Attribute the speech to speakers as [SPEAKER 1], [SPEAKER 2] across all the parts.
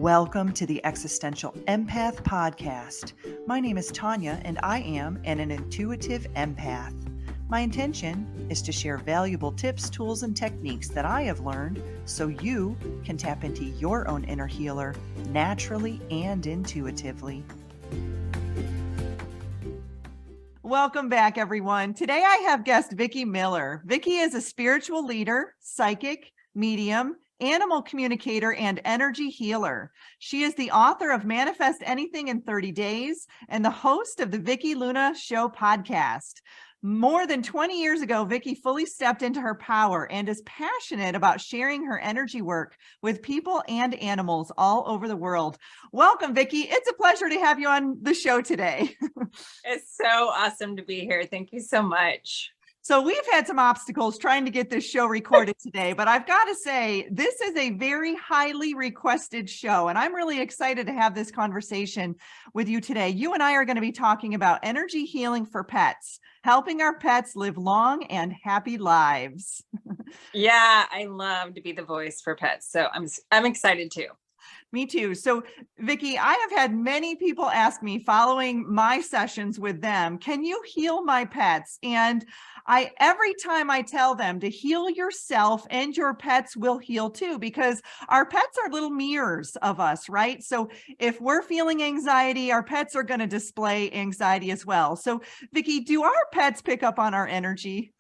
[SPEAKER 1] Welcome to the Existential Empath Podcast. My name is Tanya, and I am an intuitive empath. My intention is to share valuable tips, tools, and techniques that I have learned so you can tap into your own inner healer naturally and intuitively. Welcome back, everyone. Today I have guest Vickie Miller. Vickie is a spiritual leader, psychic, medium, animal communicator, and energy healer. She is the author of Manifest Anything in 30 Days and the host of the Vickie Luna Show podcast. More than 20 years ago, Vickie fully stepped into her power and is passionate about sharing her energy work with people and animals all over the world. Welcome, Vickie. It's a pleasure to have you on the show today.
[SPEAKER 2] It's so awesome to be here. Thank you so much.
[SPEAKER 1] So we've had some obstacles trying to get this show recorded today, but I've got to say, this is a very highly requested show, and I'm really excited to have this conversation with you today. You and I are going to be talking about energy healing for pets, helping our pets live long and happy lives.
[SPEAKER 2] Yeah, I love to be the voice for pets, so I'm excited too.
[SPEAKER 1] Me too. So, Vickie, I have had many people ask me following my sessions with them, can you heal my pets? And every time I tell them to heal yourself and your pets will heal too, because our pets are little mirrors of us, right? So if we're feeling anxiety, our pets are going to display anxiety as well. So, Vickie, do our pets pick up on our energy?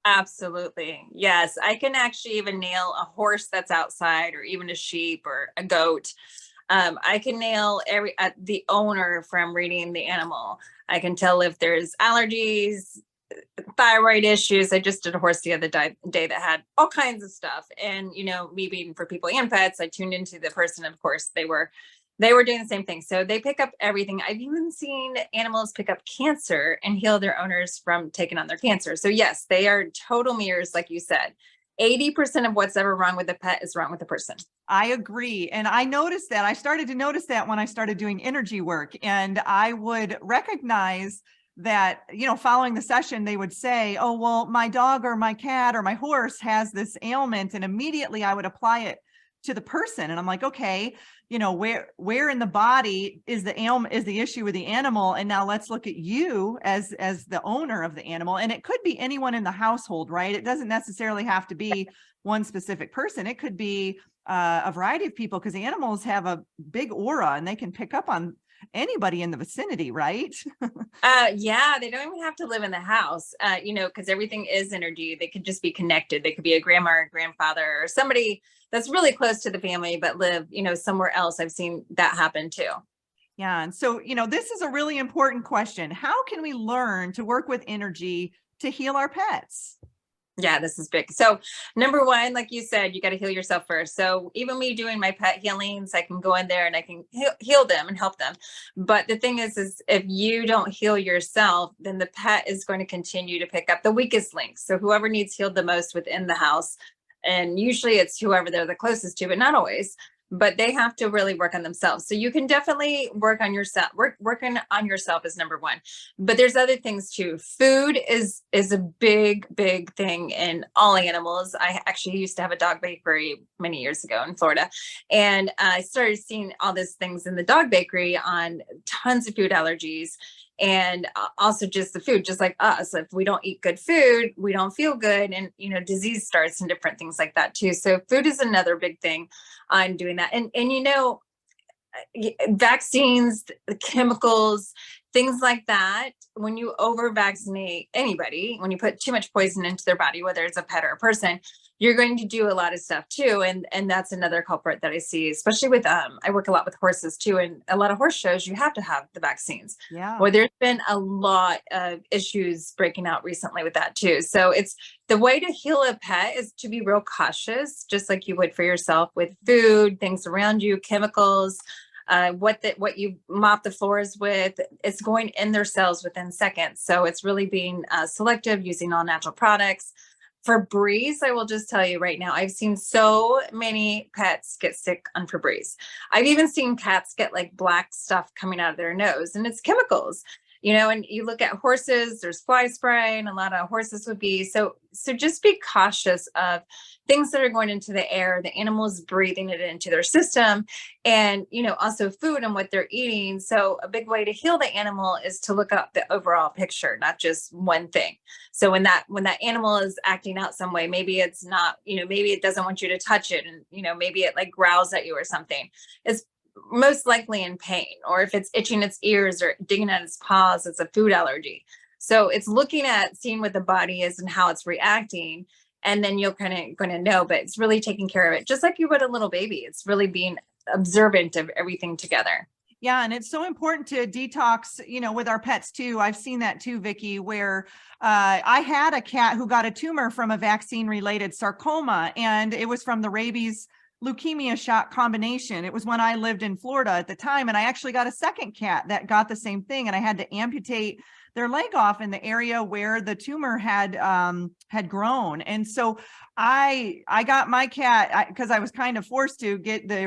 [SPEAKER 2] Absolutely. Yes. I can actually even nail a horse that's outside, or even a sheep or a goat. I can nail the owner from reading the animal. I can tell if there's allergies, thyroid issues. I just did a horse the other day that had all kinds of stuff. And, me being for people and pets, I tuned into the person. Of course, they were doing the same thing. So they pick up everything. I've even seen animals pick up cancer and heal their owners from taking on their cancer. So yes, they are total mirrors, like you said. 80% of what's ever wrong with a pet is wrong with the person.
[SPEAKER 1] I agree. And I noticed that. I started to notice that when I started doing energy work, and I would recognize that, following the session, they would say, oh, well, my dog or my cat or my horse has this ailment. And immediately I would apply it to the person. And I'm like, okay, where in the body is the ailment, is the issue with the animal? And now let's look at you as the owner of the animal. And it could be anyone in the household, right? It doesn't necessarily have to be one specific person. It could be a variety of people, because animals have a big aura and they can pick up on anybody in the vicinity, right?
[SPEAKER 2] Yeah, they don't even have to live in the house, because everything is energy. They could just be connected. They could be a grandma or grandfather or somebody that's really close to the family, but live, somewhere else. I've seen that happen too.
[SPEAKER 1] Yeah. And so, this is a really important question. How can we learn to work with energy to heal our pets?
[SPEAKER 2] Yeah, this is big. So number one, like you said, you got to heal yourself first. So even me doing my pet healings, I can go in there and I can heal them and help them. But the thing is if you don't heal yourself, then the pet is going to continue to pick up the weakest links. So whoever needs healed the most within the house, and usually it's whoever they're the closest to, but not always. But they have to really work on themselves. So you can definitely work on yourself. Working on yourself is number one. But there's other things too. Food is a big, big thing in all animals. I actually used to have a dog bakery many years ago in Florida. And I started seeing all these things in the dog bakery on tons of food allergies. And also just the food, just like us, if we don't eat good food, we don't feel good. And, disease starts and different things like that too. So food is another big thing on doing that. And vaccines, the chemicals, things like that, when you over vaccinate anybody, when you put too much poison into their body, whether it's a pet or a person, you're going to do a lot of stuff too. And that's another culprit that I see, especially with, I work a lot with horses too. And a lot of horse shows, you have to have the vaccines.
[SPEAKER 1] Yeah.
[SPEAKER 2] Well, there's been a lot of issues breaking out recently with that too. So it's the way to heal a pet is to be real cautious, just like you would for yourself with food, things around you, chemicals, what you mop the floors with, it's going in their cells within seconds. So it's really being selective, using all natural products. For Febreze, I will just tell you right now, I've seen so many pets get sick on Febreze. I've even seen cats get like black stuff coming out of their nose, and it's chemicals. And you look at horses, there's fly spray, and a lot of horses would be. So just be cautious of things that are going into the air, the animals breathing it into their system, and, also food and what they're eating. So a big way to heal the animal is to look up the overall picture, not just one thing. So when that animal is acting out some way, maybe it's not, maybe it doesn't want you to touch it, and, maybe it like growls at you or something. It's most likely in pain, or if it's itching its ears or digging at its paws, it's a food allergy. So it's looking at seeing what the body is and how it's reacting, and then you're kind of going to know. But it's really taking care of it just like you would a little baby. It's really being observant of everything together.
[SPEAKER 1] Yeah. And it's so important to detox, with our pets too. I've seen that too, Vickie, where I had a cat who got a tumor from a vaccine related sarcoma, and it was from the rabies leukemia shot combination. It was when I lived in Florida at the time. And I actually got a second cat that got the same thing. And I had to amputate their leg off in the area where the tumor had grown. And so I got my cat, because I was kind of forced to get the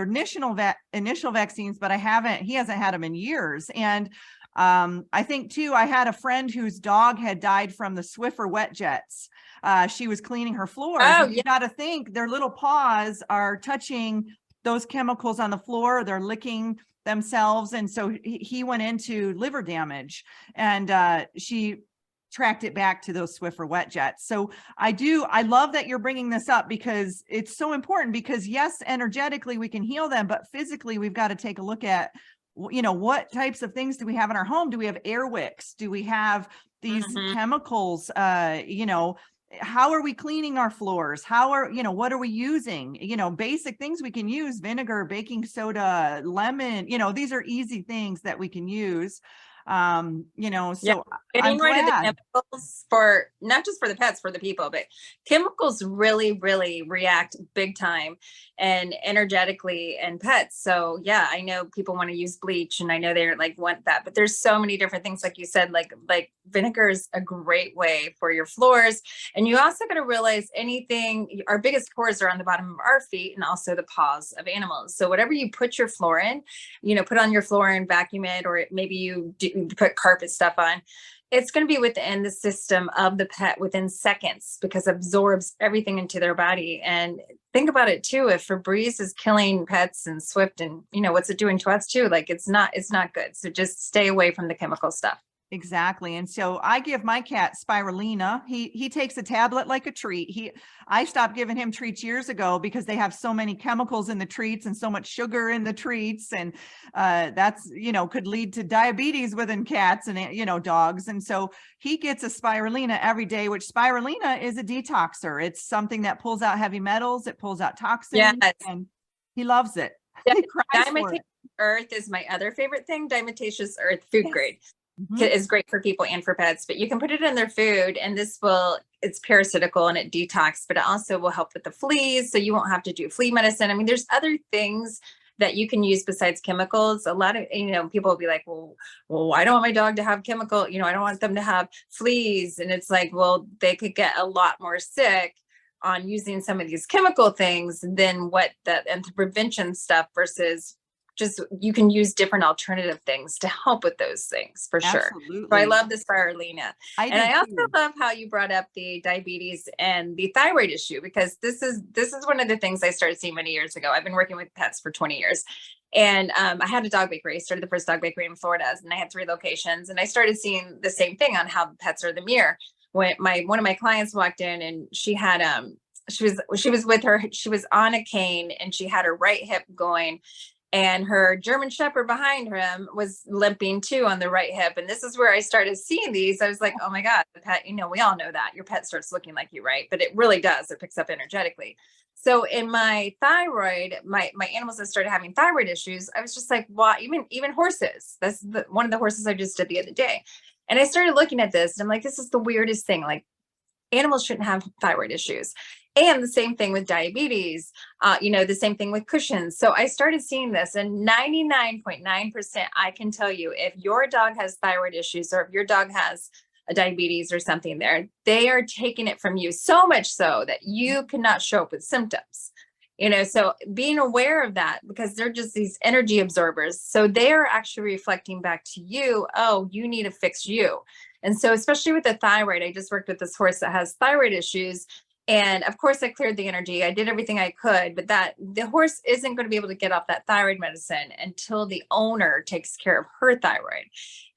[SPEAKER 1] initial vaccines, but he hasn't had them in years. And I think too, I had a friend whose dog had died from the Swiffer wet jets. She was cleaning her floors.
[SPEAKER 2] Oh,
[SPEAKER 1] You got to think their little paws are touching those chemicals on the floor. They're licking themselves. And so he went into liver damage, and she tracked it back to those Swiffer wet jets. So I love that you're bringing this up, because it's so important, because yes, energetically we can heal them, but physically we've got to take a look at, what types of things do we have in our home? Do we have air wicks? Do we have these chemicals? How are we cleaning our floors? What are we using? Basic things we can use: vinegar, baking soda, lemon. These are easy things that we can use. So
[SPEAKER 2] Getting
[SPEAKER 1] I'm
[SPEAKER 2] rid of the
[SPEAKER 1] glad.
[SPEAKER 2] chemicals, for not just for the pets, for the people, but chemicals really, really react big time and energetically in pets. So yeah, I know people want to use bleach, and I know they're like want that, but there's so many different things, like you said, like vinegar is a great way for your floors. And you also got to realize our biggest pores are on the bottom of our feet and also the paws of animals. So whatever you put your floor in, put on your floor and vacuum it, or maybe you put carpet stuff on, it's going to be within the system of the pet within seconds, because it absorbs everything into their body. And think about it too, if Febreze is killing pets and Swift, and what's it doing to us too? Like it's not good. So just stay away from the chemical stuff.
[SPEAKER 1] Exactly. And so I give my cat spirulina. He takes a tablet like a treat. I stopped giving him treats years ago because they have so many chemicals in the treats and so much sugar in the treats. And that's, could lead to diabetes within cats and, dogs. And so he gets a spirulina every day, which spirulina is a detoxer. It's something that pulls out heavy metals. It pulls out toxins.
[SPEAKER 2] Yes.
[SPEAKER 1] And he loves it.
[SPEAKER 2] Yeah.
[SPEAKER 1] He cries for
[SPEAKER 2] Dimetacious
[SPEAKER 1] it.
[SPEAKER 2] earth is my other favorite thing. Dimetacious earth, food
[SPEAKER 1] Yes.
[SPEAKER 2] grade. Is great for people and for pets, but you can put it in their food, and it's parasitical and it detox, but it also will help with the fleas. So you won't have to do flea medicine. I mean, there's other things that you can use besides chemicals. A lot of, people will be like, well, I don't want my dog to have chemical, I don't want them to have fleas. And it's like, well, they could get a lot more sick on using some of these chemical things than and the prevention stuff versus just, you can use different alternative things to help with those things for sure.
[SPEAKER 1] Absolutely.
[SPEAKER 2] So I love the spirulina. I also love how you brought up the diabetes and the thyroid issue, because this is one of the things I started seeing many years ago. I've been working with pets for 20 years. And I had a dog bakery. I started the first dog bakery in Florida, and I had 3 locations. And I started seeing the same thing on how pets are the mirror. When one of my clients walked in, and she had she was on a cane, and she had her right hip going, and her German Shepherd behind him was limping too on the right hip. And this is where I started seeing these. I was like, oh my God, the pet, we all know that your pet starts looking like you, right? But it really does. It picks up energetically. So in my thyroid, my animals that started having thyroid issues, I was just like, wow, even horses. That's one of the horses I just did the other day. And I started looking at this, and I'm like, this is the weirdest thing. Like, animals shouldn't have thyroid issues. And the same thing with diabetes, the same thing with Cushing's. So I started seeing this, and 99.9%, I can tell you, if your dog has thyroid issues, or if your dog has a diabetes or something there, they are taking it from you, so much so that you cannot show up with symptoms. So being aware of that, because they're just these energy absorbers. So they are actually reflecting back to you, oh, you need to fix you. And so, especially with the thyroid, I just worked with this horse that has thyroid issues. And of course, I cleared the energy. I did everything I could, but that the horse isn't going to be able to get off that thyroid medicine until the owner takes care of her thyroid.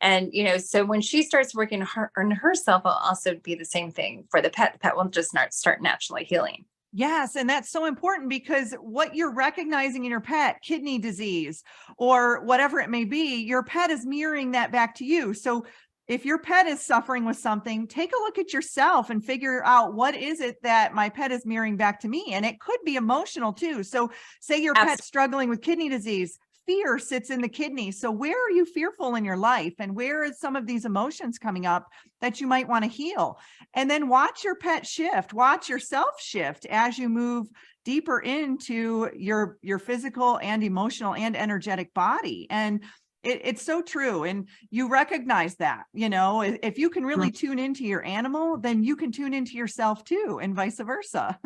[SPEAKER 2] And, so when she starts working on herself, it'll also be the same thing for the pet. The pet will just start naturally healing.
[SPEAKER 1] Yes. And that's so important, because what you're recognizing in your pet, kidney disease or whatever it may be, your pet is mirroring that back to you. So if your pet is suffering with something, take a look at yourself and figure out, what is it that my pet is mirroring back to me? And it could be emotional too. So say your pet's struggling with kidney disease. Fear sits in the kidney. So where are you fearful in your life? And where is some of these emotions coming up that you might want to heal? And then watch your pet shift, watch yourself shift as you move deeper into your physical and emotional and energetic body. And it's so true. And you recognize that, if you can really tune into your animal, then you can tune into yourself too, and vice versa.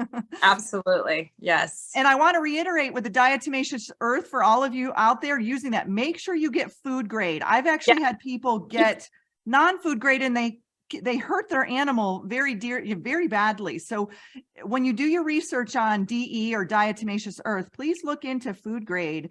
[SPEAKER 2] Absolutely. Yes.
[SPEAKER 1] And I want to reiterate with the diatomaceous earth, for all of you out there using that, make sure you get food grade. I've actually had people get non-food grade, and they hurt their animal very badly. So when you do your research on DE or diatomaceous earth, please look into food grade.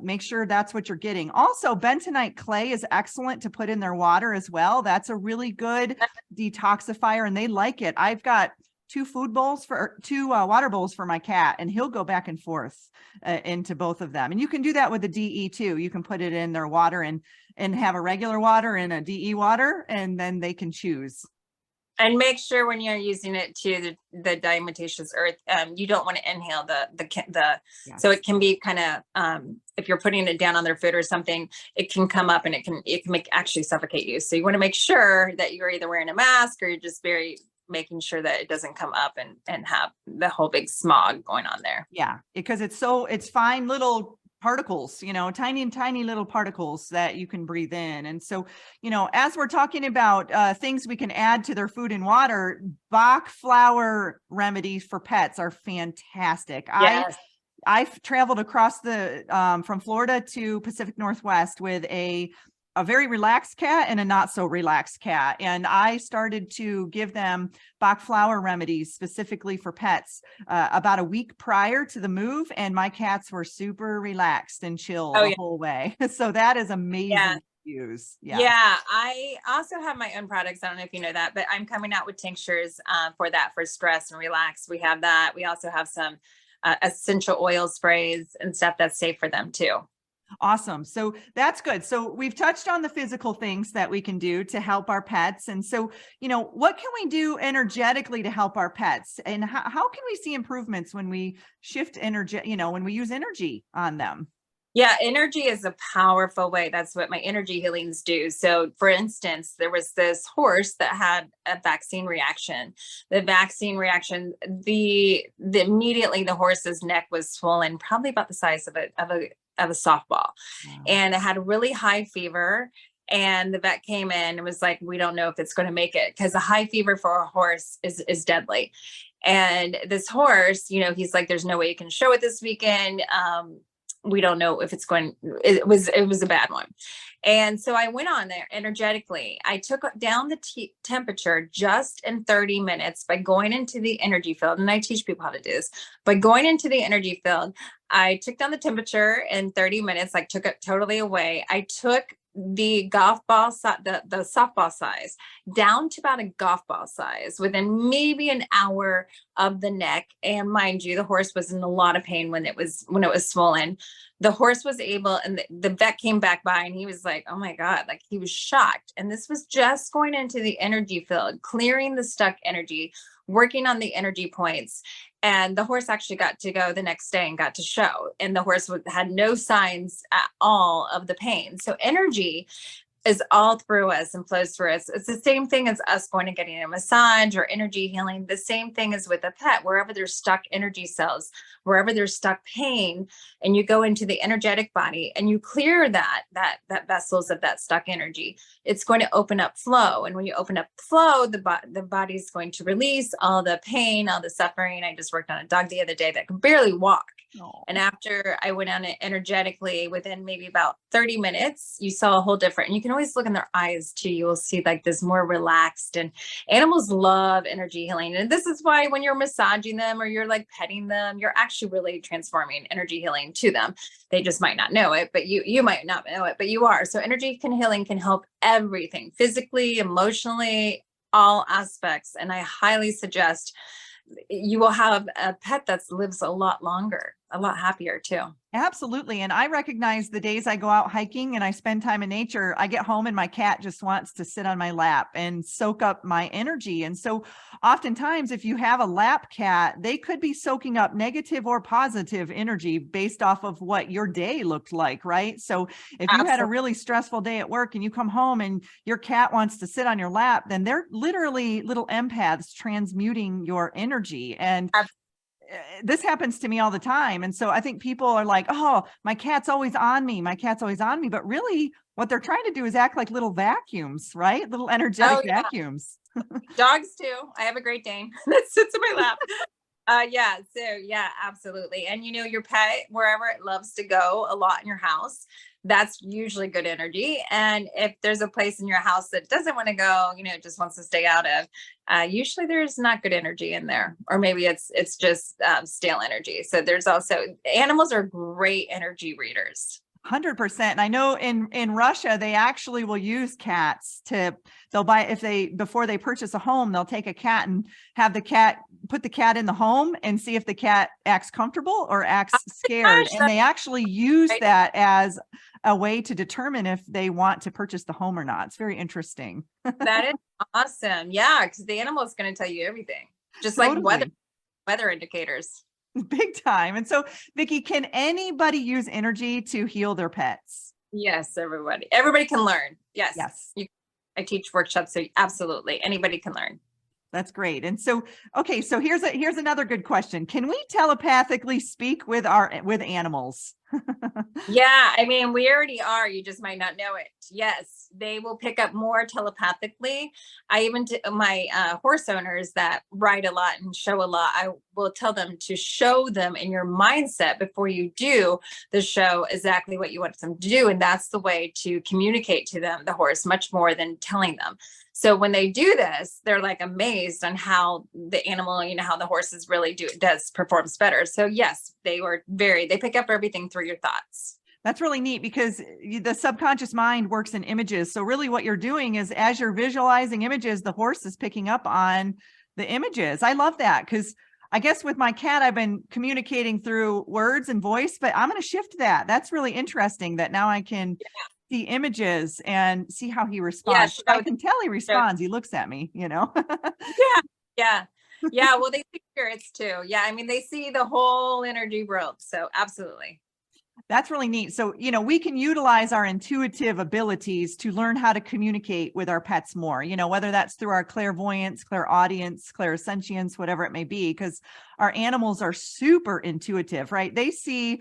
[SPEAKER 1] Make sure that's what you're getting. Also, bentonite clay is excellent to put in their water as well. That's a really good detoxifier, and they like it. I've got two water bowls for my cat, and he'll go back and forth into both of them. And you can do that with the DE too. You can put it in their water and have a regular water and a DE water, and then they can choose.
[SPEAKER 2] And make sure when you're using it to the diatomaceous earth, you don't want to inhale
[SPEAKER 1] Yes.
[SPEAKER 2] So it can be kind of, if you're putting it down on their food or something, it can come up and it can actually suffocate you. So you want to make sure that you're either wearing a mask, or you're just making sure that it doesn't come up and have the whole big smog going on there.
[SPEAKER 1] Yeah, because it's fine little particles, tiny little particles that you can breathe in. And so, as we're talking about things we can add to their food and water, Bach flower remedies for pets are fantastic.
[SPEAKER 2] Yes.
[SPEAKER 1] I've traveled across from Florida to Pacific Northwest with a very relaxed cat and a not so relaxed cat. And I started to give them Bach flower remedies specifically for pets about a week prior to the move. And my cats were super relaxed and chill the whole way. So that is amazing. To use.
[SPEAKER 2] Yeah. I also have my own products. I don't know if you know that, but I'm coming out with tinctures for stress and relax. We have that. We also have some essential oil sprays and stuff that's safe for them too.
[SPEAKER 1] Awesome. So that's good. So we've touched on the physical things that we can do to help our pets. And so, what can we do energetically to help our pets? And how can we see improvements when we shift energy, when we use energy on them?
[SPEAKER 2] Yeah, energy is a powerful way. That's what my energy healings do. So for instance, there was this horse that had a vaccine reaction. The vaccine reaction, immediately the horse's neck was swollen, probably about the size of a softball. Wow. And it had a really high fever. And the vet came in and was like, we don't know if it's going to make it, because a high fever for a horse is deadly. And this horse, he's like, there's no way you can show it this weekend. We don't know if it's going, it was a bad one. And so I went on there energetically. I took down the temperature just in 30 minutes by going into the energy field. And I teach people how to do this. By going into the energy field, I took down the temperature in 30 minutes, like took it totally away. I took the golf ball, the softball size down to about a golf ball size within maybe an hour of the neck. And mind you, the horse was in a lot of pain when it was swollen. The horse was able, and the vet came back by and he was like, oh my God, like he was shocked. And this was just going into the energy field, clearing the stuck energy, working on the energy points. And the horse actually got to go the next day and got to show. And the horse had no signs at all of the pain. So energy is all through us and flows through us. It's the same thing as us going and getting a massage or energy healing. The same thing is with a pet. Wherever there's stuck energy cells, wherever there's stuck pain, and you go into the energetic body and you clear that vessels of that stuck energy, it's going to open up flow. And when you open up flow, the body's going to release all the pain, all the suffering. I just worked on a dog the other day that could barely walk.
[SPEAKER 1] Oh.
[SPEAKER 2] And after I went on it energetically, within maybe about 30 minutes, you saw a whole different, and you can always look in their eyes too. You will see like this more relaxed, and animals love energy healing. And this is why when you're massaging them or you're like petting them, you're actually really transforming energy healing to them. They just might not know it, but you might not know it, but you are. So healing can help everything, physically, emotionally, all aspects. And I highly suggest you will have a pet that lives a lot longer, a lot happier too.
[SPEAKER 1] Absolutely. And I recognize the days I go out hiking and I spend time in nature, I get home and my cat just wants to sit on my lap and soak up my energy. And so oftentimes, if you have a lap cat, they could be soaking up negative or positive energy based off of what your day looked like, right? So if you had a really stressful day at work and you come home and your cat wants to sit on your lap, then they're literally little empaths transmuting your energy. And this happens to me all the time. And so I think people are like, oh, my cat's always on me. My cat's always on me. But really what they're trying to do is act like little vacuums, right? Little energetic vacuums.
[SPEAKER 2] Dogs too. I have a Great Dane that sits in my lap. Absolutely. And your pet, wherever it loves to go a lot in your house, that's usually good energy. And if there's a place in your house that doesn't want to go, just wants to stay out of, usually there's not good energy in there, or maybe it's just stale energy. So there's also, animals are great energy readers.
[SPEAKER 1] 100%. And I know in Russia, they actually will use cats they'll buy, before they purchase a home, they'll take a cat and have put the cat in the home and see if the cat acts comfortable or acts scared. And they actually use that as a way to determine if they want to purchase the home or not. It's very interesting.
[SPEAKER 2] That is awesome. Yeah. Because the animal is going to tell you everything, just
[SPEAKER 1] Totally.
[SPEAKER 2] like weather indicators.
[SPEAKER 1] Big time. And so, Vickie, can anybody use energy to heal their pets?
[SPEAKER 2] Yes, everybody can learn. Yes. I teach workshops, so absolutely anybody can learn.
[SPEAKER 1] That's great. And so, okay, so here's another good question. Can we telepathically speak with animals?
[SPEAKER 2] Yeah, I mean, we already are. You just might not know it. Yes, they will pick up more telepathically. I even my horse owners that ride a lot and show a lot, I will tell them to show them in your mindset before you do the show exactly what you want them to do. And that's the way to communicate to them, the horse, much more than telling them. So when they do this, they're like amazed on how the animal, how the horses really performs better. So yes, they pick up everything through your thoughts.
[SPEAKER 1] That's really neat because the subconscious mind works in images. So really what you're doing is as you're visualizing images, the horse is picking up on the images. I love that because I guess with my cat, I've been communicating through words and voice, but I'm going to shift that. That's really interesting that now I can see images and see how he responds. I can tell he responds. He looks at me, Yeah.
[SPEAKER 2] Well, they see spirits too. Yeah. I mean, they see the whole energy world. So absolutely.
[SPEAKER 1] That's really neat. So, we can utilize our intuitive abilities to learn how to communicate with our pets more, whether that's through our clairvoyance, clairaudience, clairsentience, whatever it may be, because our animals are super intuitive, right? They see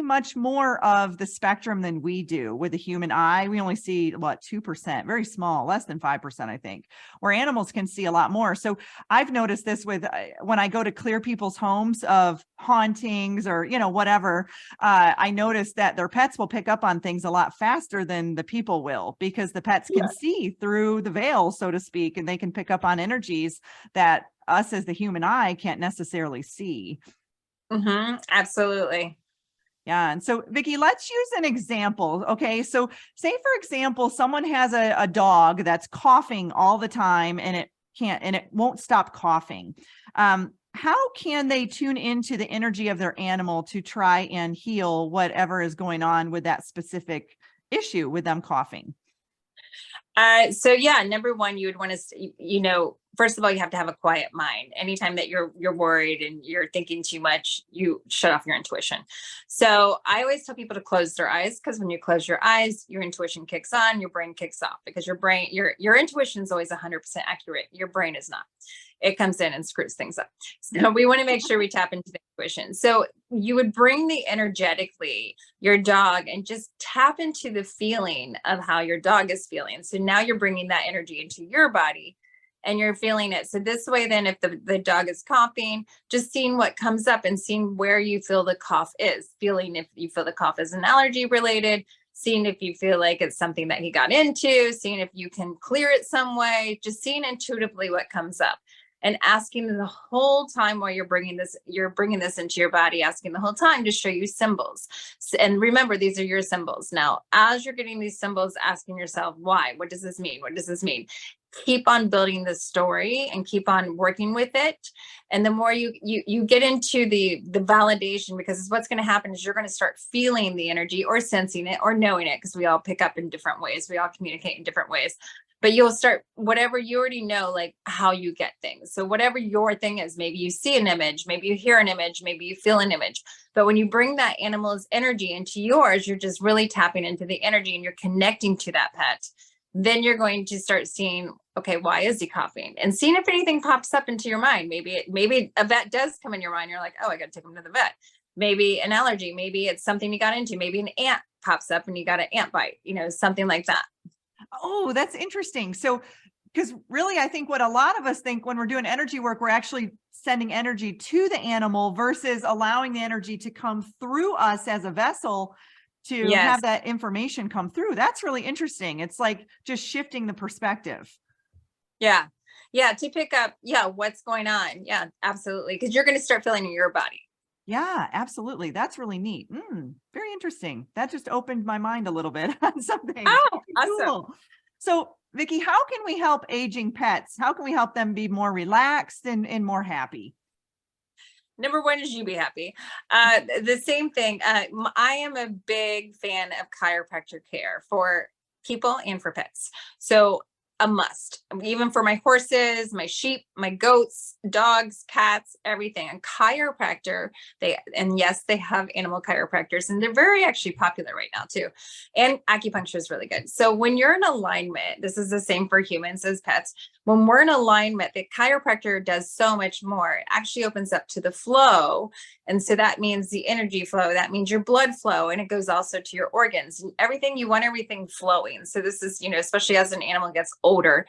[SPEAKER 1] much more of the spectrum than we do with the human eye. We only see 2%, very small, less than 5%, I think, where animals can see a lot more. So I've noticed this with when I go to clear people's homes of hauntings or, whatever, I noticed that their pets will pick up on things a lot faster than the people will, because the pets can see through the veil, so to speak, and they can pick up on energies that us as the human eye can't necessarily see.
[SPEAKER 2] Mm-hmm. Absolutely.
[SPEAKER 1] Yeah. And so, Vickie, let's use an example. Okay. So say, for example, someone has a dog that's coughing all the time and it won't stop coughing. How can they tune into the energy of their animal to try and heal whatever is going on with that specific issue with them coughing?
[SPEAKER 2] So yeah, number one, you would want to, first of all, you have to have a quiet mind. Anytime that you're worried and you're thinking too much, you shut off your intuition. So I always tell people to close their eyes, because when you close your eyes, your intuition kicks on, your brain kicks off, because your intuition is always 100% accurate. Your brain is not. It comes in and screws things up. So we want to make sure we tap into the intuition. So you would bring the energetically your dog and just tap into the feeling of how your dog is feeling. So now you're bringing that energy into your body and you're feeling it. So this way, then if the dog is coughing, just seeing what comes up and seeing where you feel the cough is, feeling if you feel the cough is an allergy related, seeing if you feel like it's something that he got into, seeing if you can clear it some way, just seeing intuitively what comes up. And asking the whole time while you're bringing this into your body, asking the whole time to show you symbols. And remember, these are your symbols. Now, as you're getting these symbols, asking yourself, why? What does this mean? What does this mean? Keep on building the story and keep on working with it. And the more you get into the validation, because what's going to happen is you're going to start feeling the energy or sensing it or knowing it, because we all pick up in different ways. We all communicate in different ways. But you'll start, whatever you already know, like how you get things. So whatever your thing is, maybe you see an image, maybe you hear an image, maybe you feel an image. But when you bring that animal's energy into yours, you're just really tapping into the energy and you're connecting to that pet. Then you're going to start seeing, okay, why is he coughing? And seeing if anything pops up into your mind. Maybe a vet does come in your mind. You're like, oh, I got to take him to the vet. Maybe an allergy. Maybe it's something you got into. Maybe an ant pops up and you got an ant bite, something like that.
[SPEAKER 1] Oh, that's interesting. So, because really, I think what a lot of us think when we're doing energy work, we're actually sending energy to the animal versus allowing the energy to come through us as a vessel to have that information come through. That's really interesting. It's like just shifting the perspective.
[SPEAKER 2] Yeah. Yeah. To pick up, what's going on. Yeah, absolutely. Because you're going to start feeling in your body.
[SPEAKER 1] Yeah, absolutely. That's really neat. Very interesting. That just opened my mind a little bit on something.
[SPEAKER 2] Oh, awesome.
[SPEAKER 1] Cool. So, Vickie, how can we help aging pets? How can we help them be more relaxed and more happy?
[SPEAKER 2] Number one is you be happy. The same thing. I am a big fan of chiropractor care for people and for pets. So a must, even for my horses, my sheep, my goats, dogs, cats, everything. A chiropractor, yes, they have animal chiropractors, and they're very actually popular right now too. And acupuncture is really good. So when you're in alignment, this is the same for humans as pets. When we're in alignment, the chiropractor does so much more. It actually opens up to the flow. And so that means the energy flow, that means your blood flow, and it goes also to your organs and everything. You want everything flowing. So this is, especially as an animal gets older,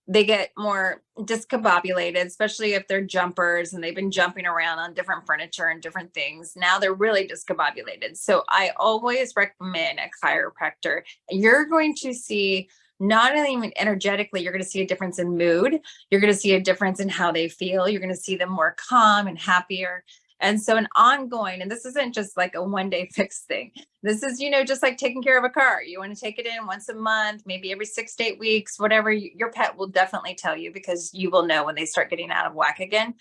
[SPEAKER 2] they get more discombobulated, especially if they're jumpers and they've been jumping around on different furniture and different things. Now they're really discombobulated. So I always recommend a chiropractor. You're going to see, not only energetically, you're going to see a difference in mood. You're going to see a difference in how they feel. You're going to see them more calm and happier. And so an ongoing, and this isn't just like a one-day fix thing. This is, just like taking care of a car. You want to take it in once a month, maybe every 6 to 8 weeks, whatever. Your pet will definitely tell you, because you will know when they start getting out of whack again.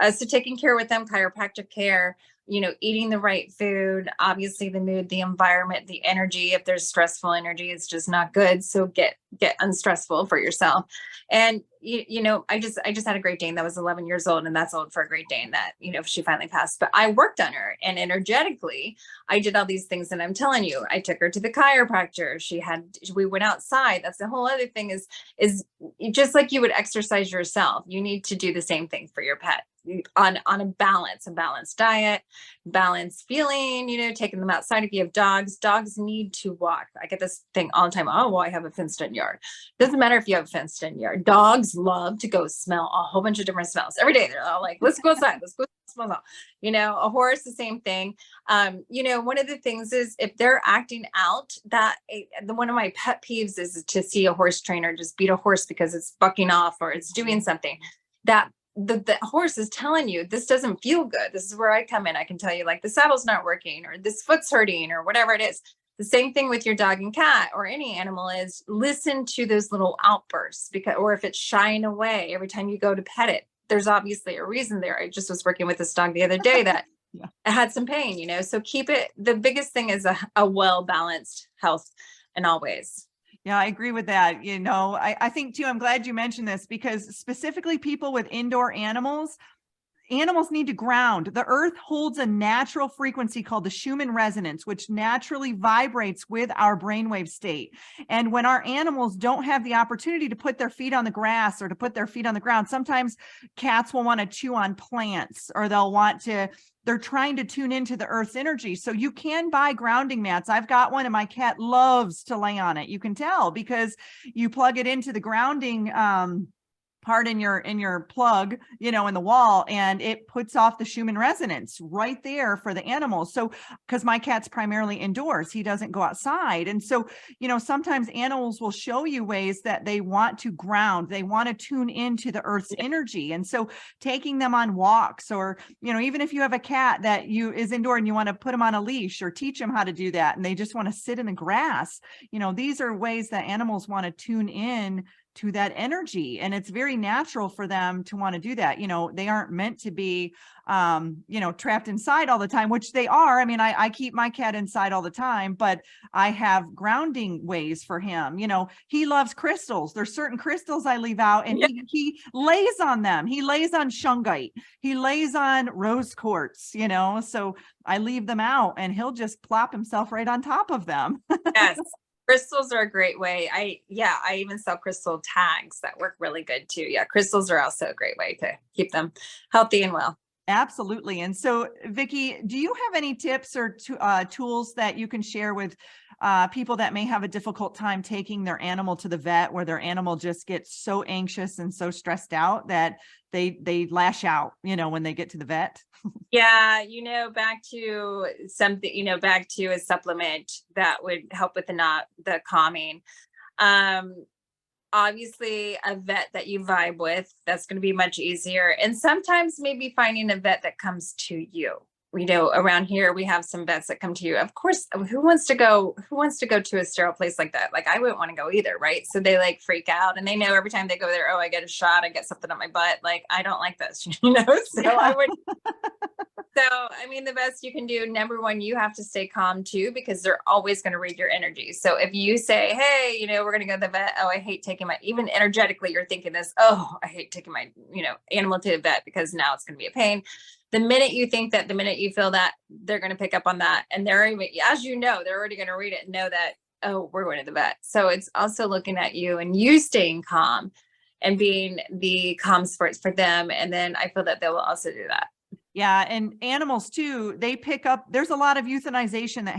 [SPEAKER 2] So taking care with them, chiropractic care, eating the right food, obviously the mood, the environment, the energy. If there's stressful energy, it's just not good. So get unstressful for yourself. And, I just had a Great Dane that was 11 years old, and that's old for a Great Dane that, she finally passed, but I worked on her, and energetically I did all these things that I'm telling you. I took her to the chiropractor. We went outside. That's the whole other thing is just like you would exercise yourself, you need to do the same thing for your pet. On a balanced diet, balanced feeling, taking them outside. If you have dogs need to walk. I get this thing all the time. Oh, well, I have a fenced in yard. Doesn't matter if you have a fenced in yard. Dogs love to go smell a whole bunch of different smells every day. They're all like, let's go outside. Let's go smell. A horse, the same thing. One of the things is if they're acting out, one of my pet peeves is to see a horse trainer just beat a horse because it's bucking off or it's doing something that the horse is telling you, this doesn't feel good. This is where I come in. I can tell you, like, the saddle's not working, or this foot's hurting, or whatever it is. The same thing with your dog and cat or any animal is listen to those little outbursts, or if it's shying away every time you go to pet it, there's obviously a reason there. I just was working with this dog the other day that had some pain, so keep it. The biggest thing is a well-balanced health in all ways.
[SPEAKER 1] Yeah, I agree with that. I think too, I'm glad you mentioned this because specifically people with indoor animals need to ground. The earth holds a natural frequency called the Schumann resonance, which naturally vibrates with our brainwave state. And when our animals don't have the opportunity to put their feet on the grass or to put their feet on the ground, sometimes cats will want to chew on plants, or they're trying to tune into the earth's energy. So you can buy grounding mats. I've got one and my cat loves to lay on it. You can tell because you plug it into the grounding, part in your plug, in the wall, and it puts off the Schumann resonance right there for the animals. So, because my cat's primarily indoors, he doesn't go outside. And so, sometimes animals will show you ways that they want to ground, they want to tune into the earth's energy. And so taking them on walks, or, even if you have a cat that is indoor and you want to put them on a leash or teach them how to do that, and they just want to sit in the grass, these are ways that animals want to tune in to that energy. And it's very natural for them to want to do that. They aren't meant to be, trapped inside all the time, which they are. I mean, I keep my cat inside all the time, but I have grounding ways for him. He loves crystals. There's certain crystals I leave out, and he lays on them. He lays on shungite. He lays on rose quartz, so I leave them out and he'll just plop himself right on top of them.
[SPEAKER 2] Yes. Crystals are a great way. I even sell crystal tags that work really good too. Yeah. Crystals are also a great way to keep them healthy and well.
[SPEAKER 1] Absolutely. And so, Vickie, do you have any tips or tools that you can share with people that may have a difficult time taking their animal to the vet, where their animal just gets so anxious and so stressed out that they lash out, when they get to the vet?
[SPEAKER 2] Yeah, back to something, back to a supplement that would help with the calming. Obviously a vet that you vibe with, that's going to be much easier. And sometimes maybe finding a vet that comes to you. Around here we have some vets that come to you. Of course, who wants to go to a sterile place like that? Like, I wouldn't want to go either, right? So they like freak out, and they know every time they go there, oh, I get a shot, I get something up my butt. Like, I don't like this, So I would. So, I mean, the best you can do, number one, you have to stay calm too, because they're always going to read your energy. So if you say, hey, we're going to go to the vet. Oh, I hate taking even energetically, you're thinking this, oh, I hate taking my, animal to the vet because now it's going to be a pain. The minute you think that, the minute you feel that, they're going to pick up on that. And they're even, as they're already going to read it and know that, oh, we're going to the vet. So it's also looking at you and you staying calm and being the calm sports for them. And then I feel that they will also do that.
[SPEAKER 1] Yeah. And animals too, they pick up, there's a lot of euthanization that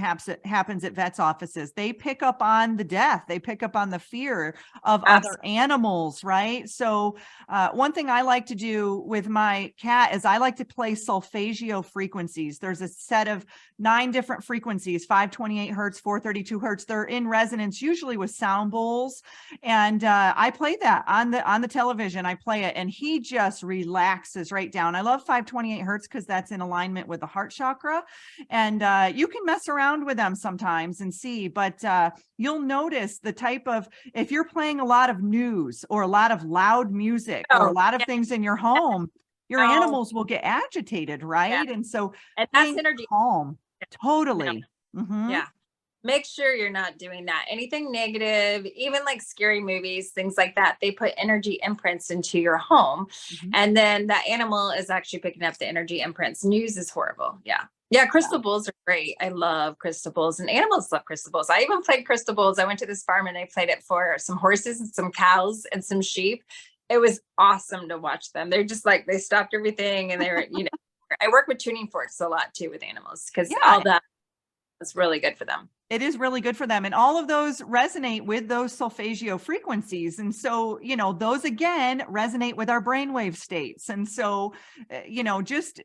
[SPEAKER 1] happens at vets' offices. They pick up on the death. They pick up on the fear of other animals, right? So one thing I like to do with my cat is I like to play solfeggio frequencies. There's a set of 9 different frequencies, 528 hertz, 432 hertz. They're in resonance, usually with sound bowls. And I play that on the television. I play it and he just relaxes right down. I love 528 hertz because that's in alignment with the heart chakra. And you can mess around with them sometimes and see, but you'll notice the type of, if you're playing a lot of news or a lot of loud music or a lot of things in your home, your animals will get agitated, right?
[SPEAKER 2] Yeah.
[SPEAKER 1] And so
[SPEAKER 2] and that's energy.
[SPEAKER 1] Calm. Totally. Mm-hmm.
[SPEAKER 2] Yeah. Make sure you're not doing that. Anything negative, even like scary movies, things like that, they put energy imprints into your home. Mm-hmm. And then that animal is actually picking up the energy imprints. News is horrible. Yeah. Yeah. Crystal bowls are great. I love crystal bowls, and animals love crystal bowls. I even played crystal bowls. I went to this farm and I played it for some horses and some cows and some sheep. It was awesome to watch them. They're just like, they stopped everything, and they were, I work with tuning forks a lot too with animals, because all that is really good for them.
[SPEAKER 1] It is really good for them. And all of those resonate with those solfeggio frequencies. And so, those again resonate with our brainwave states. And so, just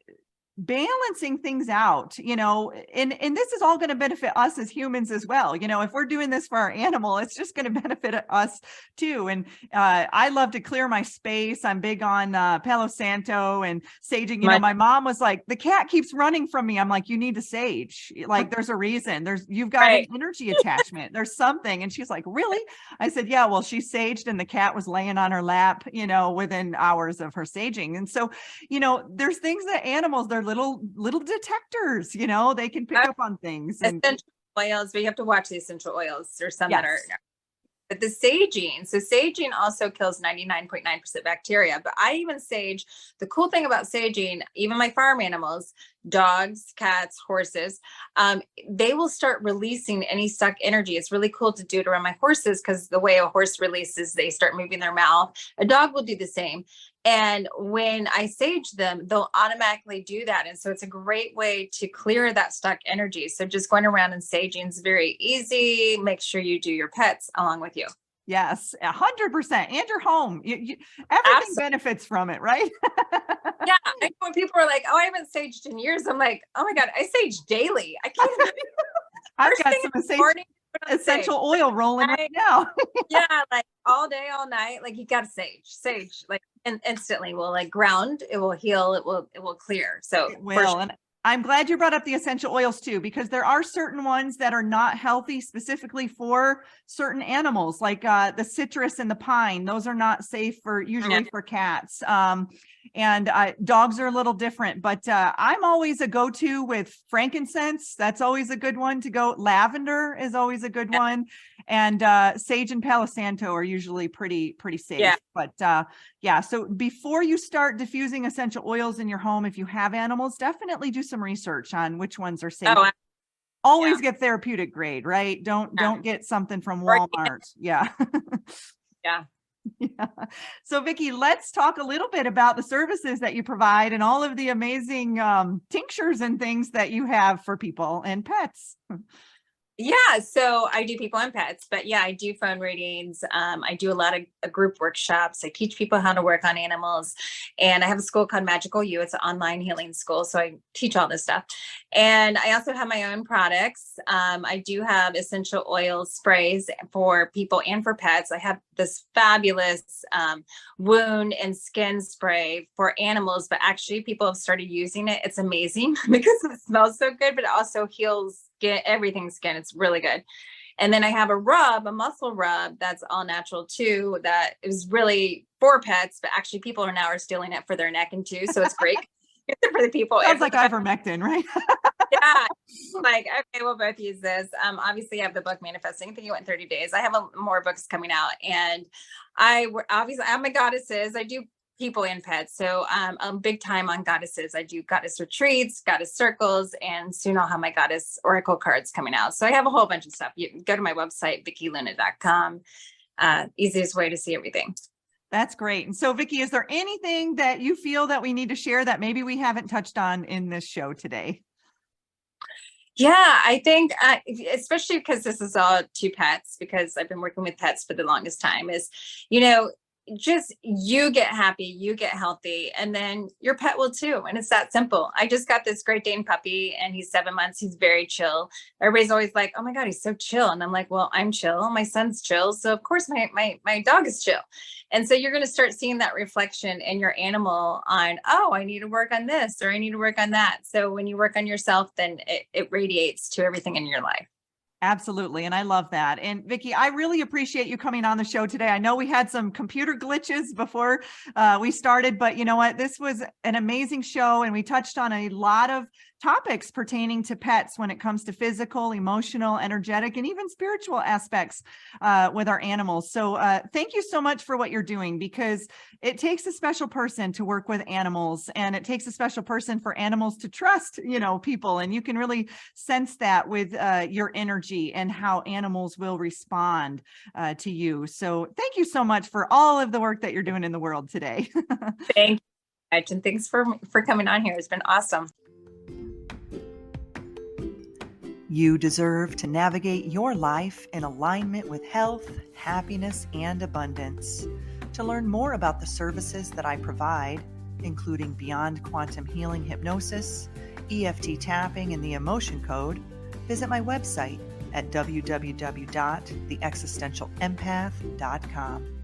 [SPEAKER 1] balancing things out, and this is all going to benefit us as humans as well. If we're doing this for our animal, it's just going to benefit us too. And I love to clear my space. I'm big on Palo Santo and saging. My mom was like, the cat keeps running from me. I'm like, you need to sage. Like, there's a reason. You've got an energy attachment. There's something. And she's like, really? I said, yeah, well, she saged and the cat was laying on her lap, within hours of her saging. And so, there's things that animals, they're little detectors, they can pick up on things. And
[SPEAKER 2] essential oils, but you have to watch the essential oils. There's some that are But the saging, so saging also kills 99.9% bacteria. But I even sage, the cool thing about saging, even my farm animals, dogs, cats, horses, they will start releasing any stuck energy. It's really cool to do it around my horses because the way a horse releases, they start moving their mouth. A dog will do the same. And when I sage them, they'll automatically do that. And so it's a great way to clear that stuck energy. So just going around and saging is very easy. Make sure you do your pets along with you.
[SPEAKER 1] Yes, 100%. And your home. Everything
[SPEAKER 2] Absolutely.
[SPEAKER 1] benefits from it, right?
[SPEAKER 2] Yeah. I know when people are like, oh, I haven't saged in years. I'm like, oh my God, I sage daily. I can't even.
[SPEAKER 1] I've
[SPEAKER 2] First
[SPEAKER 1] got
[SPEAKER 2] thing in
[SPEAKER 1] some
[SPEAKER 2] the morning, put on
[SPEAKER 1] essential
[SPEAKER 2] sage.
[SPEAKER 1] oil rolling right now.
[SPEAKER 2] Yeah, like all day, all night. Like you got to sage, like and instantly will like ground. It will heal. It will clear. So
[SPEAKER 1] It will. And I'm glad you brought up the essential oils too, because there are certain ones that are not healthy specifically for certain animals, like the citrus and the pine. Those are not safe for usually for cats. And dogs are a little different, but I'm always a go-to with frankincense. That's always a good one to go. Lavender is always a good one. And sage and Palo Santo are usually pretty safe.
[SPEAKER 2] Yeah.
[SPEAKER 1] But yeah, so before you start diffusing essential oils in your home, if you have animals, definitely do some research on which ones are safe.
[SPEAKER 2] Oh,
[SPEAKER 1] Always get therapeutic grade, right? Don't get something from Walmart. Yeah.
[SPEAKER 2] yeah.
[SPEAKER 1] Yeah. So Vickie, let's talk a little bit about the services that you provide and all of the amazing tinctures and things that you have for people and pets.
[SPEAKER 2] Yeah, so I do people and pets, but yeah, I do phone readings. I do a lot of group workshops. I teach people how to work on animals, and I have a school called Magical You. It's an online healing school, so I teach all this stuff. And I also have my own products. I do have essential oil sprays for people and for pets. I have this fabulous wound and skin spray for animals, but actually people have started using it. It's amazing because it smells so good, but it also heals everything's skin. It's really good. And then I have a muscle rub that's all natural too, that is really for pets, but actually people are stealing it for their neck and too. So it's great for the people.
[SPEAKER 1] Sounds like ivermectin, right?
[SPEAKER 2] Yeah. Like, okay, we'll both use this. Obviously I have the book Manifesting. I think it went 30 days. I have more books coming out, and I have my goddesses. I do people and pets. So I'm big time on goddesses. I do goddess retreats, goddess circles, and soon I'll have my goddess oracle cards coming out. So I have a whole bunch of stuff. You can go to my website, VickieLuna.com. Easiest way to see everything.
[SPEAKER 1] That's great. And so Vickie, is there anything that you feel that we need to share that maybe we haven't touched on in this show today?
[SPEAKER 2] Yeah, I think, especially because this is all to pets, because I've been working with pets for the longest time, is, just you get happy, you get healthy, and then your pet will too. And it's that simple. I just got this Great Dane puppy, and he's 7 months. He's very chill. Everybody's always like, oh my God, he's so chill. And I'm like, well, I'm chill. My son's chill. So of course my dog is chill. And so you're going to start seeing that reflection in your animal on, oh, I need to work on this, or I need to work on that. So when you work on yourself, then it radiates to everything in your life.
[SPEAKER 1] Absolutely. And I love that. And Vickie, I really appreciate you coming on the show today. I know we had some computer glitches before we started, but you know what? This was an amazing show, and we touched on a lot of topics pertaining to pets when it comes to physical, emotional, energetic, and even spiritual aspects with our animals. So thank you so much for what you're doing, because it takes a special person to work with animals, and it takes a special person for animals to trust, people. And you can really sense that with your energy and how animals will respond to you. So thank you so much for all of the work that you're doing in the world today.
[SPEAKER 2] Thank you. And thanks for coming on here. It's been awesome.
[SPEAKER 1] You deserve to navigate your life in alignment with health, happiness, and abundance. To learn more about the services that I provide, including Beyond Quantum Healing Hypnosis, EFT tapping, and the Emotion Code, visit my website at www.theexistentialempath.com.